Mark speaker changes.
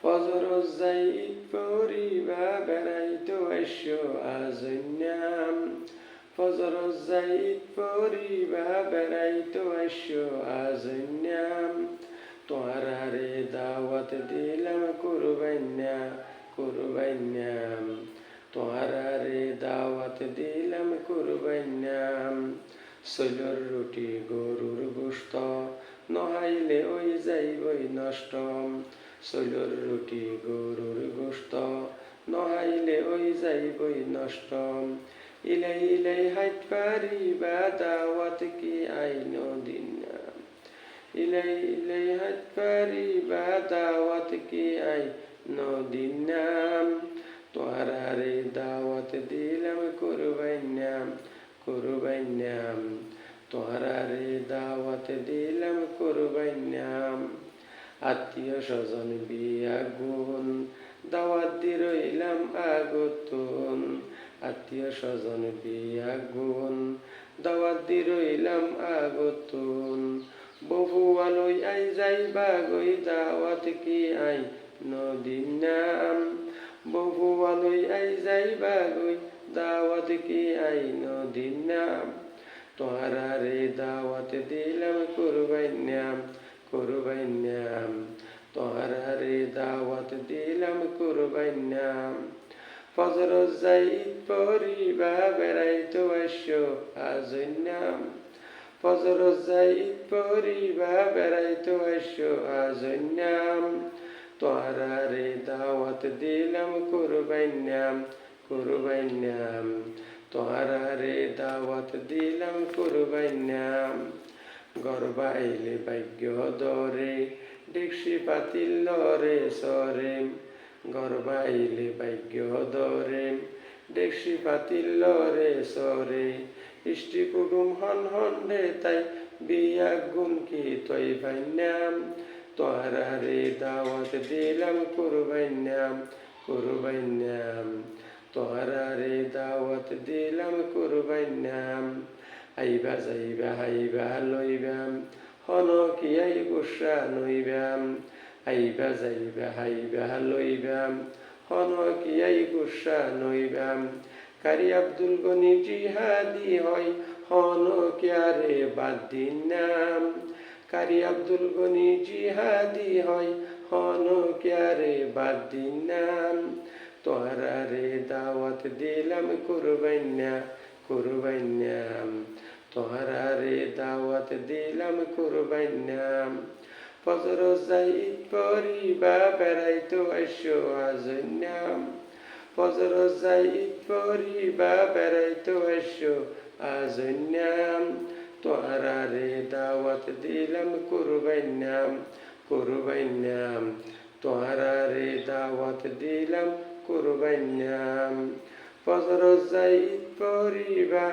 Speaker 1: ফজর যাইত পড়িবা বেড়াইতো আইসো আজন্যাম। ফজর যাইত পড়িবা বেড়াইতো আইসো আজন্যাম। তোহারারে দাওয়াত দিলাম কুরবাইন্যা কুরবাইন্যাম। তোহারারে দাওয়াত দিলাম কুরবাইন্যাম। শৈলর রুটি গরুর গোস্ত নহাইলে ওই যাইবই নষ্ট। শৈলর রুটি গরুর গোস্ত নহাইলে ওই যাইবই নষ্ট। ইলাই ইলাই হাইট পারিবা দাওয়াত কি আইন দিন। ইলাই ইলাই হাইট পারিবা দাওয়াত কি আইন দিন। তোহারারে দাওয়াত দিলাম কুরবাইন্যাম কুরবাইন্যাম। তোহারারে দাওয়াত দিলাম কুরবাইন্যাম। আত্মীয় স্বজন বিয়া গুণ দাওয়াত দি রইলাম আগতুন। আত্মীয় স্বজন বিয়া গুণ দাওয়াত দি রইলাম আগতুন। বহু আলোই আই যাইবা গই দাওয়াত কি আই নদিনাম। বহু আলোই আই যাইবা গই দাওয়াত কি আই নদিনাম। তোহারারে দাওয়াত দিলাম কুরবাইন্যাম কুরবাইন্যাম। তোহারারে দাওয়াত দিলাম কুরবাইন্যাম। ফজর যাইত পড়িবা বেড়াইতো আইসো আজন্যাম। ফজর যাইত পড়িবা বেড়াইতো আইসো আজন্যাম। তোহারারে দাওয়াত দিলাম কুরবাইন্যাম কুরবাইন্যাম। তোহারারে দাওয়াত দিলাম কুরবাইন্যাম। গর্বাইলে ভাগ্য দরে ডেকসি পাতিল লরে সরে। গর্বাইলে ভাগ্য দরে ডেকসি পাতিল লরে সরে। ইষ্টি কুটুম হন হন রে তাই বিয়া গুণ কি তৈ ভাইন্যাম। তোহারারে দাওয়াত দিলাম কুরবাইন্যাম কুরবাইন্যাম। তোহারারে দাওয়াত দিলাম কুরবাইন্যাম। আইবা যাইবা হাইবা লইবাম হন কি আই গুসা নইবাম। আইবা যাইবা হাইবা লইবাম হন কি আই গুসা নইবাম। কারি আব্দুল গনি জিহাদি হয় হন কিয়ারে বাদ দিনাম। কারি আব্দুল গনি জিহাদি হয় হন কিয়ারে বাদ দিনাম। তোহারারে দাওয়াত দিলাম কুরবাইন্যা কুরবাইন্যাম। তোহারারে দাওয়াত দিলাম কুরবাইন্যাম। ফজর যাইত পড়িবা বেড়াইতো আইসো আজন্যাম। ফজর যাইত পড়িবা বেড়াইতো আইসো আজন্যাম। তোহারারে দাওয়াত দিলাম কুরবাইন্যাম কুরবাইন্যাম। তোহারারে দাওয়াত দিলাম কুরবাইন্যাম। ফজর যাইত পড়িবা